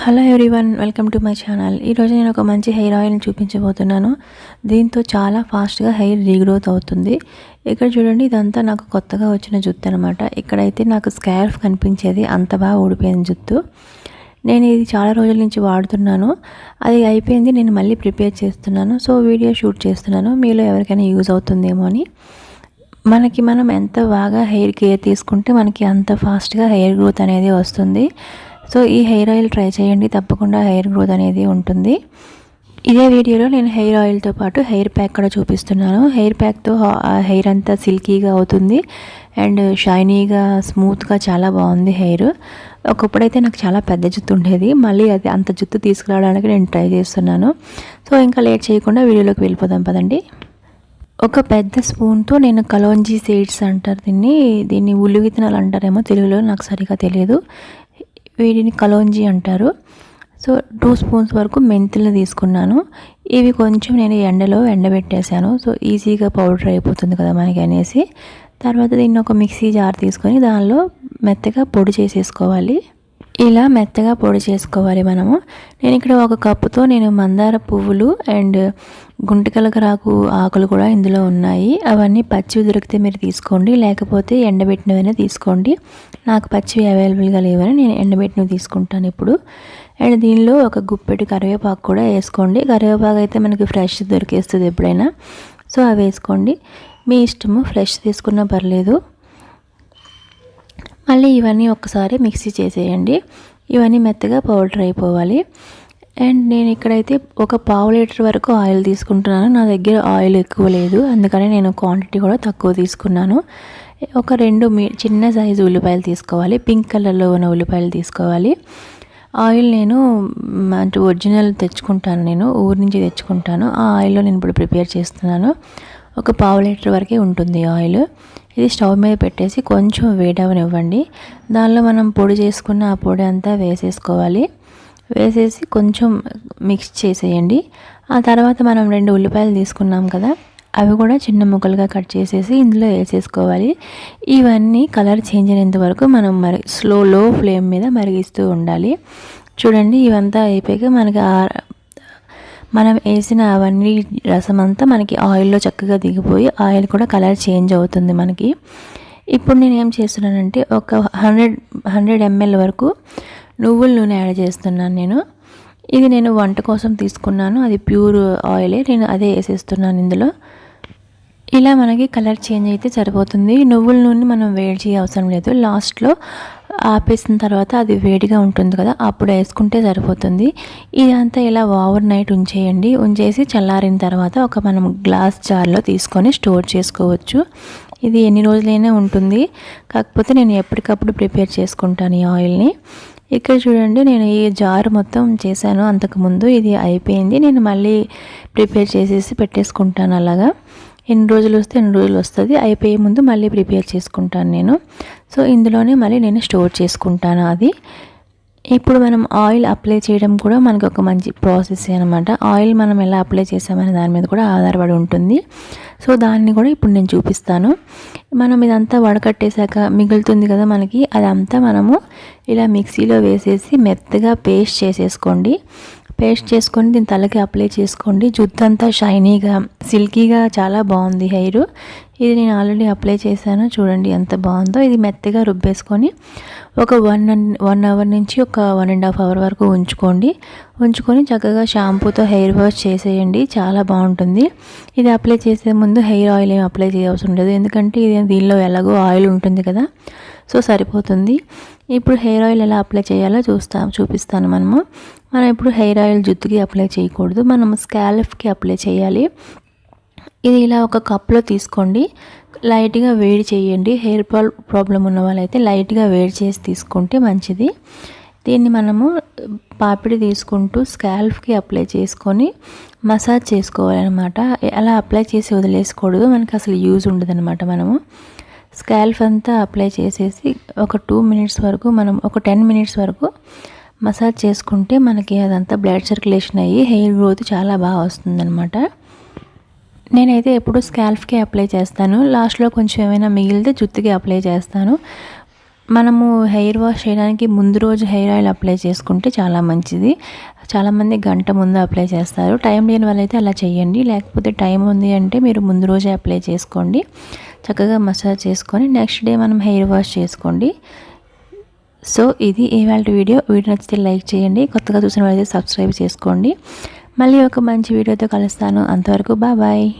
Hello everyone, welcome to my channel. ఈరోజు నేను ఒక మంచి హెయిర్ ఆయిల్ని చూపించబోతున్నాను. దీంతో చాలా ఫాస్ట్గా హెయిర్ రీగ్రోత్ అవుతుంది. ఇక్కడ చూడండి, ఇదంతా నాకు కొత్తగా వచ్చిన జుట్టు అనమాట. ఇక్కడైతే నాకు స్కార్ఫ్ కనిపించేది, అంత బాగా ఊడిపోయింది జుట్టు. నేను ఇది చాలా రోజుల నుంచి వాడుతున్నాను. అది అయిపోయింది, నేను మళ్ళీ ప్రిపేర్ చేస్తున్నాను. సో వీడియో షూట్ చేస్తున్నాను, మీలో ఎవరికైనా యూజ్ అవుతుందేమో అని. మనం ఎంత బాగా హెయిర్ కేర్ తీసుకుంటే మనకి అంత ఫాస్ట్గా హెయిర్ గ్రోత్ అనేది వస్తుంది. సో ఈ హెయిర్ ఆయిల్ ట్రై చేయండి, తప్పకుండా హెయిర్ గ్రోత్ అనేది ఉంటుంది. ఇదే వీడియోలో నేను హెయిర్ ఆయిల్తో పాటు హెయిర్ ప్యాక్ కూడా చూపిస్తున్నాను. హెయిర్ ప్యాక్తో హెయిర్ అంతా సిల్కీగా అవుతుంది అండ్ షైనీగా, స్మూత్గా చాలా బాగుంది హెయిర్. ఒకప్పుడైతే నాకు చాలా పెద్ద జుట్టు ఉండేది, మళ్ళీ అది అంత జుట్టు తీసుకురావడానికి నేను ట్రై చేస్తున్నాను. సో ఇంకా లేట్ చేయకుండా వీడియోలోకి వెళ్ళిపోదాం పదండి. ఒక పెద్ద స్పూన్తో నేను కలోంజీ సీడ్స్ అంటారు దీన్ని ఉల్లి విత్తనాలు అంటారేమో తెలుగులో, నాకు సరిగా తెలియదు. వీటిని కలోంజీ అంటారు. సో 2 స్పూన్స్ వరకు మెంతులు తీసుకున్నాను. ఇవి కొంచెం నేను ఎండలో ఎండబెట్టేశాను. సో ఈజీగా పౌడర్ అయిపోతుంది కదా మనకి అనేసి. తర్వాత దీన్ని ఒక మిక్సీ జార్ తీసుకొని దానిలో మెత్తగా పొడి చేసేసుకోవాలి. ఇలా మెత్తగా పొడి చేసుకోవాలి మనము. నేను ఇక్కడ ఒక కప్పుతో నేను మందార పువ్వులు అండ్ గుంటకలకరాకు ఆకులు కూడా ఇందులో ఉన్నాయి. అవన్నీ పచ్చివి దొరికితే మీరు తీసుకోండి, లేకపోతే ఎండబెట్టినవైనా తీసుకోండి. నాకు పచ్చివి అవైలబుల్గా లేవని నేను ఎండబెట్టినవి తీసుకుంటాను ఇప్పుడు. అండ్ దీనిలో ఒక గుప్పెడు కరివేపాకు కూడా వేసుకోండి. కరివేపాకు అయితే మనకి ఫ్రెష్ దొరికేస్తుంది ఎప్పుడైనా. సో అవి వేసుకోండి, మీ ఇష్టము, ఫ్రెష్ తీసుకున్నా పర్లేదు. మళ్ళీ ఇవన్నీ ఒకసారి మిక్సీ చేసేయండి. ఇవన్నీ మెత్తగా పౌడర్ అయిపోవాలి. అండ్ నేను ఇక్కడైతే ఒక 1/2 లీటర్ వరకు ఆయిల్ తీసుకుంటున్నాను. నా దగ్గర ఆయిల్ ఎక్కువ లేదు, అందుకని నేను క్వాంటిటీ కూడా తక్కువ తీసుకున్నాను. ఒక 2 చిన్న సైజు ఉల్లిపాయలు తీసుకోవాలి. పింక్ కలర్లో ఉన్న ఉల్లిపాయలు తీసుకోవాలి. ఆయిల్ నేను అంటే ఒరిజినల్ తెచ్చుకుంటాను, నేను ఊరి నుంచి తెచ్చుకుంటాను. ఆ ఆయిల్లో నేను ఇప్పుడు ప్రిపేర్ చేస్తున్నాను. ఒక 1/2 లీటర్ వరకే ఉంటుంది ఆయిల్. ఇది స్టవ్ మీద పెట్టేసి కొంచెం వేడవనివ్వండి. దానిలో మనం పొడి చేసుకున్న ఆ పొడి అంతా వేసేసుకోవాలి. వేసేసి కొంచెం మిక్స్ చేసేయండి. ఆ తర్వాత మనం 2 ఉల్లిపాయలు తీసుకున్నాం కదా, అవి కూడా చిన్న ముక్కలుగా కట్ చేసేసి ఇందులో వేసేసుకోవాలి. ఇవన్నీ కలర్ చేంజ్ అయినంత వరకు మనం లో ఫ్లేమ్ మీద మరిగిస్తూ ఉండాలి. చూడండి, ఇవంతా అయిపోయాక మనకి మనం వేసిన అవన్నీ రసం అంతా మనకి ఆయిల్లో చక్కగా దిగిపోయి ఆయిల్ కూడా కలర్ చేంజ్ అవుతుంది మనకి. ఇప్పుడు నేను ఏం చేస్తున్నానంటే ఒక 100 ml వరకు నువ్వుల నూనె యాడ్ చేస్తున్నాను నేను. ఇది నేను వంట కోసం తీసుకున్నాను, అది ప్యూర్ ఆయిలే, నేను అదే వేసేస్తున్నాను ఇందులో. ఇలా మనకి కలర్ చేంజ్ అయితే సరిపోతుంది. నువ్వుల నూనె మనం వేడి చేయ అవసరం లేదు. లాస్ట్లో ఆపేసిన తర్వాత అది వేడిగా ఉంటుంది కదా, అప్పుడు వేసుకుంటే సరిపోతుంది. ఇదంతా ఇలా ఓవర్ నైట్ ఉంచేయండి. ఉంచేసి చల్లారిన తర్వాత మనం గ్లాస్ జార్లో తీసుకొని స్టోర్ చేసుకోవచ్చు. ఇది ఎన్ని రోజులైనా ఉంటుంది, కాకపోతే నేను ఎప్పటికప్పుడు ప్రిపేర్ చేసుకుంటాను ఈ ఆయిల్ని. ఇక్కడ చూడండి, నేను ఈ జార్ మొత్తం చేశాను అంతకుముందు. ఇది అయిపోయింది, నేను మళ్ళీ ప్రిపేర్ చేసేసి పెట్టేసుకుంటాను. అలాగా ఎన్ని రోజులు వస్తే ఎన్ని రోజులు వస్తుంది, అయిపోయే ముందు మళ్ళీ ప్రిపేర్ చేసుకుంటాను నేను. సో ఇందులోనే మళ్ళీ నేను స్టోర్ చేసుకుంటాను అది. ఇప్పుడు మనం ఆయిల్ అప్లై చేయడం కూడా మనకు ఒక మంచి ప్రాసెస్ అనమాట. ఆయిల్ మనం ఎలా అప్లై చేసామనే దాని మీద కూడా ఆధారపడి ఉంటుంది. సో దాన్ని కూడా ఇప్పుడు నేను చూపిస్తాను. మనం ఇదంతా వడకట్టేశాక మిగులుతుంది కదా మనకి, అదంతా మనము ఇలా మిక్సీలో వేసేసి మెత్తగా పేస్ట్ చేసేసుకోండి. పేస్ట్ చేసుకొని దీని తలకి అప్లై చేసుకోండి. జుట్టు అంతా షైనీగా, సిల్కీగా చాలా బాగుంది హెయిర్. ఇది నేను ఆల్రెడీ అప్లై చేశాను, చూడండి ఎంత బాగుందో. ఇది మెత్తగా రుబ్బేసుకొని ఒక 1 అవర్ నుంచి ఒక 1.5 అవర్ వరకు ఉంచుకొని చక్కగా షాంపూతో హెయిర్ వాష్ చేసేయండి, చాలా బాగుంటుంది. ఇది అప్లై చేసే ముందు హెయిర్ ఆయిల్ ఏమి అప్లై చేయవలసిన లేదు, ఎందుకంటే ఇది దీనిలో ఎలాగో ఆయిల్ ఉంటుంది కదా, సో సరిపోతుంది. ఇప్పుడు హెయిర్ ఆయిల్ ఎలా అప్లై చేయాలో చూపిస్తాను. మనం ఇప్పుడు హెయిర్ ఆయిల్ జుట్టుకి అప్లై చేయకూడదు, మనం స్కాల్ప్కి అప్లై చేయాలి. ఇది ఇలా ఒక కప్లో తీసుకోండి, లైట్గా వేడి చేయండి. హెయిర్ ఫాల్ ప్రాబ్లం ఉన్న వాళ్ళైతే లైట్గా వేడి చేసి తీసుకుంటే మంచిది. దీన్ని మనము పాపిడి తీసుకుంటూ స్కాల్ప్కి అప్లై చేసుకొని మసాజ్ చేసుకోవాలన్నమాట. అలా అప్లై చేసి వదిలేసుకోకూడదు, మనకి అసలు యూజ్ ఉండదన్నమాట. మనము స్కాల్ప్ అంతా అప్లై చేసేసి ఒక 2 మినిట్స్ వరకు, మనం ఒక 10 మినిట్స్ వరకు మసాజ్ చేసుకుంటే మనకి అదంతా బ్లడ్ సర్క్యులేషన్ అయ్యి హెయిర్ గ్రోత్ చాలా బాగా వస్తుందన్నమాట. నేనైతే ఎప్పుడు స్కాల్ప్కే అప్లై చేస్తాను, లాస్ట్లో కొంచెం ఏమైనా మిగిలితే జుట్టుకి అప్లై చేస్తాను. మనము హెయిర్ వాష్ చేయడానికి ముందు రోజు హెయిర్ ఆయిల్ అప్లై చేసుకుంటే చాలా మంచిది. చాలామంది గంట ముందు అప్లై చేస్తారు. టైం లేని వాళ్ళైతే అలా చేయండి. లేకపోతే టైం ఉంది అంటే మీరు ముందు రోజే అప్లై చేసుకోండి. చక్కగా మసాజ్ చేసుకొని నెక్స్ట్ డే మనం హెయిర్ వాష్ చేసుకోండి. సో ఇది ఇవాల్టి వీడియో. నచ్చితే లైక్ చేయండి. కొత్తగా చూసిన వాళ్ళైతే సబ్స్క్రైబ్ చేసుకోండి. మళ్ళీ ఒక మంచి వీడియోతో కలుస్తాను. అంతవరకు బాయ్.